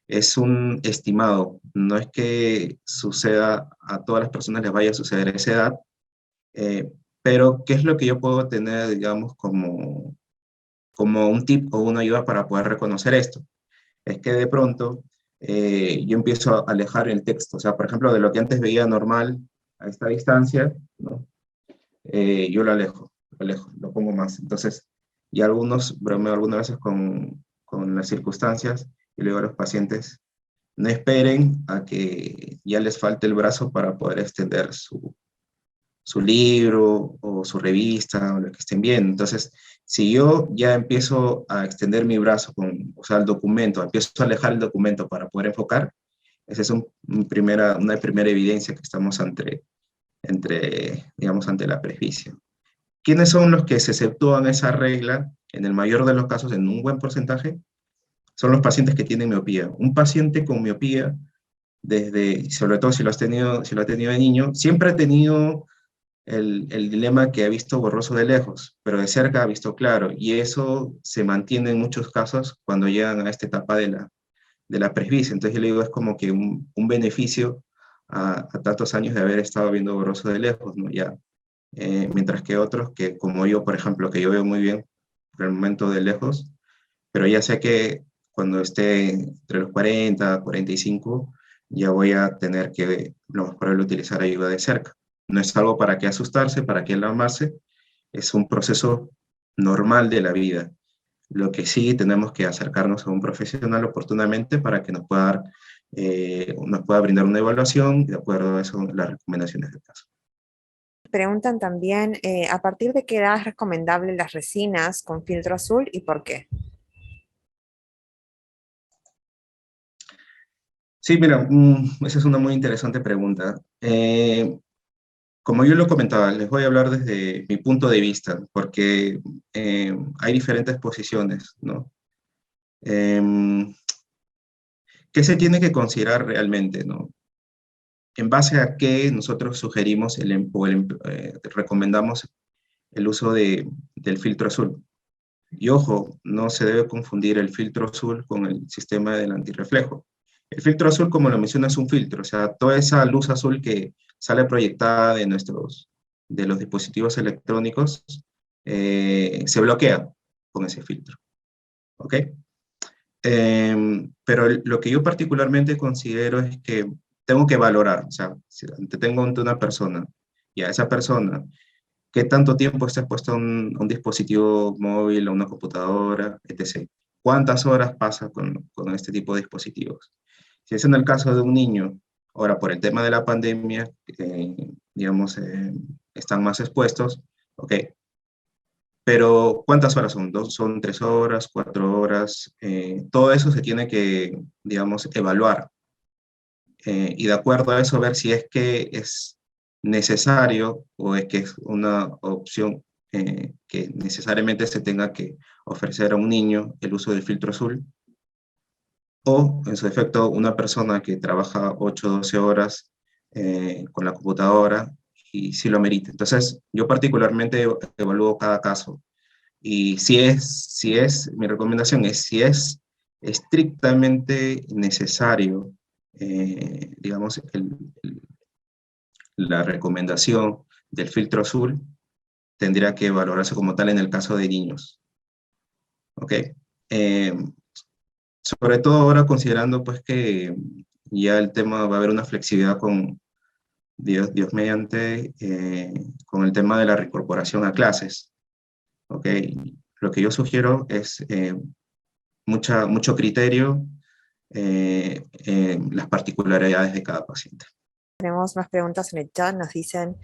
es un estimado, no es que suceda a todas las personas les vaya a suceder a esa edad, eh, pero ¿qué es lo que yo puedo tener, digamos, como un tip o una ayuda para poder reconocer esto? Es que de pronto yo empiezo a alejar el texto, o sea, por ejemplo, de lo que antes veía normal a esta distancia, ¿no? Yo lo alejo, lo pongo más. Entonces, y algunos, bromeo algunas veces con las circunstancias, y le digo a los pacientes, no esperen a que ya les falte el brazo para poder extender su libro o su revista o lo que estén viendo. Entonces, si yo ya empiezo a extender mi brazo o sea, el documento, empiezo a alejar el documento para poder enfocar, esa es una primera evidencia que estamos digamos, ante la presbicia. ¿Quiénes son los que se exceptúan esa regla? En el mayor de los casos, en un buen porcentaje, son los pacientes que tienen miopía. Un paciente con miopía, sobre todo si lo ha tenido de niño, siempre ha tenido el dilema que ha visto borroso de lejos, pero de cerca ha visto claro, y eso se mantiene en muchos casos cuando llegan a esta etapa de la presbicia. Entonces yo le digo, es como que un beneficio a tantos años de haber estado viendo borroso de lejos, ¿no? Ya, mientras que otros que, como yo, por ejemplo, que yo veo muy bien por el momento de lejos, pero ya sé que cuando esté entre los 40, 45, ya voy a tener que, lo más probable, utilizar ayuda de cerca. No es algo para que asustarse, para que alarmarse, es un proceso normal de la vida. Lo que sí tenemos que acercarnos a un profesional oportunamente para que nos pueda brindar una evaluación de acuerdo a eso, las recomendaciones del caso.
Preguntan también, ¿a partir de qué edad es recomendable las resinas con filtro azul y por qué?
Sí, mira, esa es una muy interesante pregunta. Como yo lo comentaba, les voy a hablar desde mi punto de vista, porque hay diferentes posiciones, ¿no? ¿Qué se tiene que considerar realmente, no? En base a qué nosotros sugerimos recomendamos el uso del filtro azul. Y ojo, no se debe confundir el filtro azul con el sistema del antirreflejo. El filtro azul, como lo menciono, es un filtro, o sea, toda esa luz azul que sale proyectada de los dispositivos electrónicos se bloquea con ese filtro, ¿ok? Pero lo que yo particularmente considero es que tengo que valorar, o sea, si te tengo ante una persona y a esa persona, ¿qué tanto tiempo está expuesto a un dispositivo móvil, a una computadora, etc.? ¿Cuántas horas pasa con este tipo de dispositivos? Si es en el caso de un niño, ahora por el tema de la pandemia, digamos, están más expuestos, ok, pero ¿cuántas horas son? ¿Dos, son 3 horas, 4 horas? Todo eso se tiene que, digamos, evaluar. Y de acuerdo a eso ver si es que es necesario o es que es una opción que necesariamente se tenga que ofrecer a un niño el uso del filtro azul, o en su efecto una persona que trabaja 8 o 12 horas con la computadora y si lo merita. Entonces, yo particularmente evalúo cada caso. Y mi recomendación es, si es estrictamente necesario, digamos, la recomendación del filtro azul, tendría que valorarse como tal en el caso de niños. ¿Ok? Eh, Sobre todo ahora considerando pues que ya el tema va a haber una flexibilidad con Dios mediante, con el tema de la reincorporación a clases. ¿Ok? Lo que yo sugiero es mucho criterio, las particularidades de cada paciente.
Tenemos más preguntas en el chat. Nos dicen,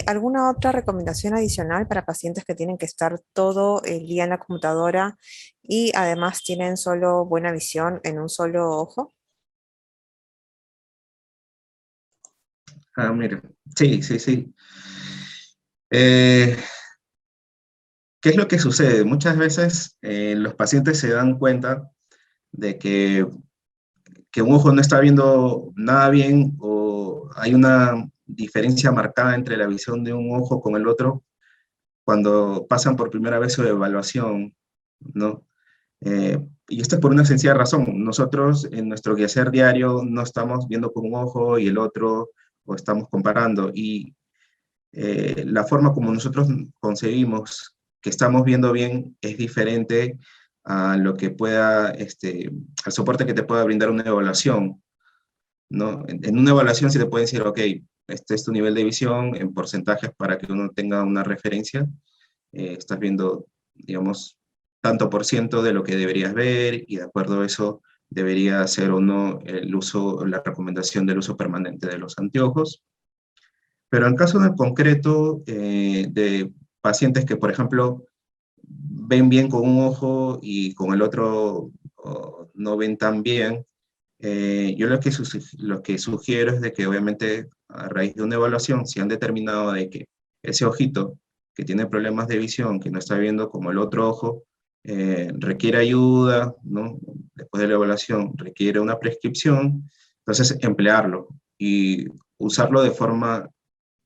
¿alguna otra recomendación adicional para pacientes que tienen que estar todo el día en la computadora y además tienen solo buena visión en un solo ojo?
Mira, sí, sí, sí. Eh, ¿Qué es lo que sucede? Muchas veces los pacientes se dan cuenta de que un ojo no está viendo nada bien o hay una diferencia marcada entre la visión de un ojo con el otro cuando pasan por primera vez su evaluación, ¿no? Y esto es por una sencilla razón. Nosotros en nuestro quehacer diario no estamos viendo con un ojo y el otro, o estamos comparando. Y la forma como nosotros concebimos que estamos viendo bien es diferente a lo que pueda, al soporte que te pueda brindar una evaluación, ¿no? En una evaluación se te puede decir, ok, este es tu nivel de visión en porcentajes para que uno tenga una referencia. Estás viendo, digamos, tanto por ciento de lo que deberías ver y de acuerdo a eso debería ser o no el uso, la recomendación del uso permanente de los anteojos. Pero en caso en concreto de pacientes que, por ejemplo, ven bien con un ojo y con el otro no ven tan bien, yo lo que sugiero es de que obviamente a raíz de una evaluación, si han determinado de que ese ojito que tiene problemas de visión, que no está viendo como el otro ojo, requiere ayuda, ¿no? Después de la evaluación requiere una prescripción, entonces emplearlo y usarlo de forma,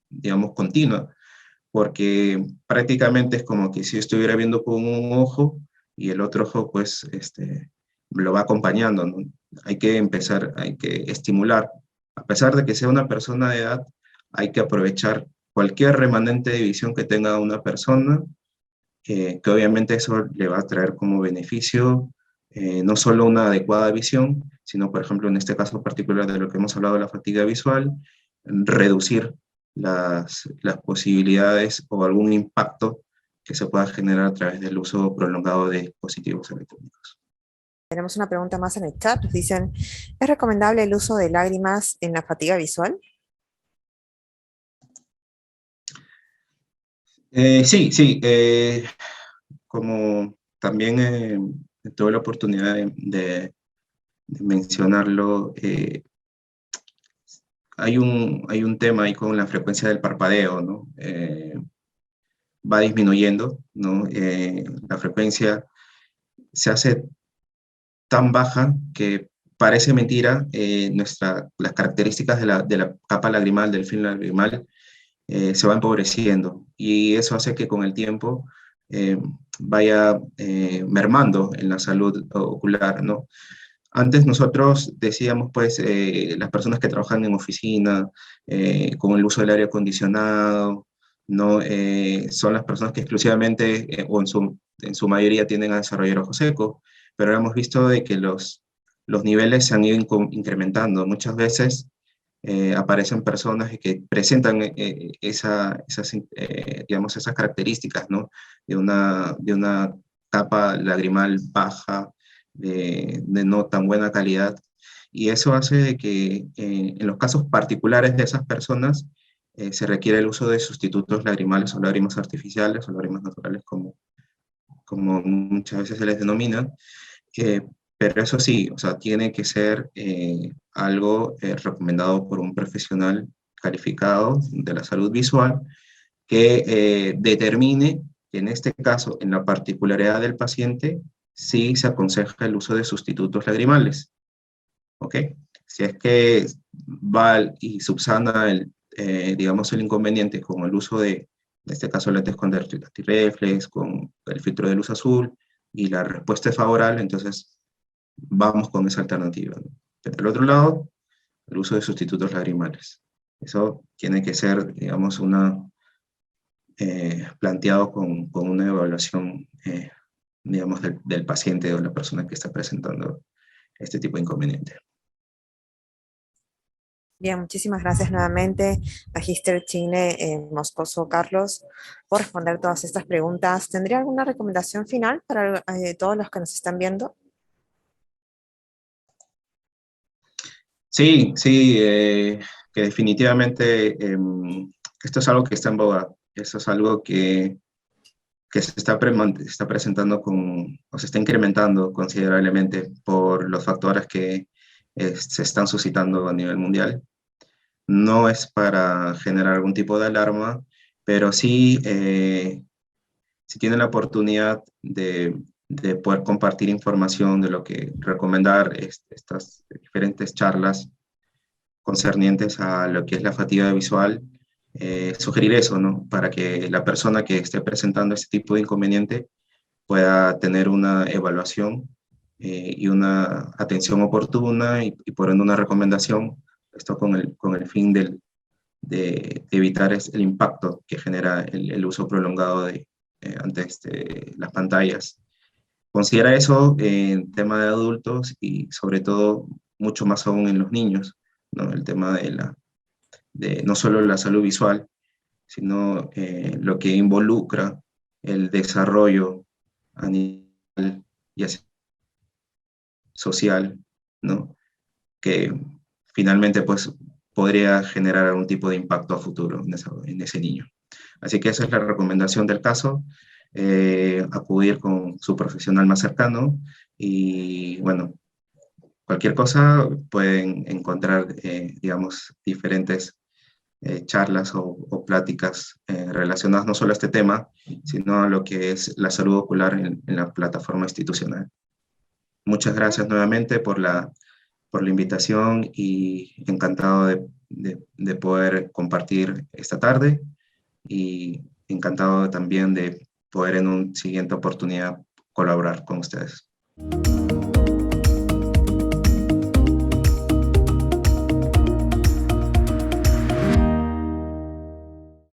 digamos, continua, porque prácticamente es como que si estuviera viendo con un ojo y el otro ojo, pues, lo va acompañando, ¿no? Hay que estimular. A pesar de que sea una persona de edad, hay que aprovechar cualquier remanente de visión que tenga una persona, que obviamente eso le va a traer como beneficio no solo una adecuada visión, sino, por ejemplo, en este caso particular de lo que hemos hablado de la fatiga visual, reducir las posibilidades o algún impacto que se pueda generar a través del uso prolongado de dispositivos electrónicos.
Tenemos una pregunta más en el chat. Nos dicen, ¿es recomendable el uso de lágrimas en la fatiga visual?
Sí, sí. Como también tuve la oportunidad de mencionarlo, hay un tema ahí con la frecuencia del parpadeo, ¿no? va disminuyendo, ¿no? La frecuencia se hace tan baja que parece mentira, las características de la capa lagrimal, del film lagrimal, se va empobreciendo, y eso hace que con el tiempo vaya mermando en la salud ocular, ¿no? Antes nosotros decíamos, pues, las personas que trabajan en oficina, con el uso del aire acondicionado, ¿no? Son las personas que exclusivamente, o en su mayoría, tienden a desarrollar ojo seco, pero hemos visto de que los niveles se han ido incrementando. Muchas veces aparecen personas que presentan digamos, esas características, ¿no? De una capa lagrimal baja, de no tan buena calidad, y eso hace de que en los casos particulares de esas personas se requiere el uso de sustitutos lagrimales o lágrimas artificiales o lágrimas naturales, como muchas veces se les denomina. eh, pero eso sí, o sea, tiene que ser algo recomendado por un profesional calificado de la salud visual que determine, en este caso, en la particularidad del paciente, si se aconseja el uso de sustitutos lagrimales. ¿Ok? Si es que va y subsana digamos, el inconveniente con el uso en este caso, lentes con antirreflex, con el filtro de luz azul, y la respuesta es favorable, entonces vamos con esa alternativa, ¿no? Pero del otro lado, el uso de sustitutos lagrimales. Eso tiene que ser, digamos, planteado con una evaluación, digamos, del paciente o la persona que está presentando este tipo de inconveniente.
Bien, muchísimas gracias nuevamente, Magister Chigne Moscoso Carlos, por responder todas estas preguntas. ¿Tendría alguna recomendación final para todos los que nos están viendo?
Sí, sí, que definitivamente esto es algo que está en boga. Esto es algo que está presentando o se está incrementando considerablemente por los factores que se están suscitando a nivel mundial. No es para generar algún tipo de alarma, pero sí, si tienen la oportunidad de poder compartir información, de lo que recomendar estas diferentes charlas concernientes a lo que es la fatiga visual, sugerir eso, ¿no? Para que la persona que esté presentando este tipo de inconveniente pueda tener una evaluación y una atención oportuna, y por ende una recomendación, esto con el fin de evitar el impacto que genera el uso prolongado ante las pantallas. Considera eso en tema de adultos, y sobre todo mucho más aún en los niños, ¿no? El tema de no solo la salud visual, sino lo que involucra el desarrollo a nivel ya sea social, ¿no? Que finalmente, pues, podría generar algún tipo de impacto a futuro en ese niño. Así que esa es la recomendación del caso, acudir con su profesional más cercano, y bueno, cualquier cosa pueden encontrar, digamos, diferentes charlas o pláticas relacionadas no solo a este tema, sino a lo que es la salud ocular en la plataforma institucional. Muchas gracias nuevamente por la invitación, y encantado de poder compartir esta tarde, y encantado también de poder en una siguiente oportunidad colaborar con ustedes.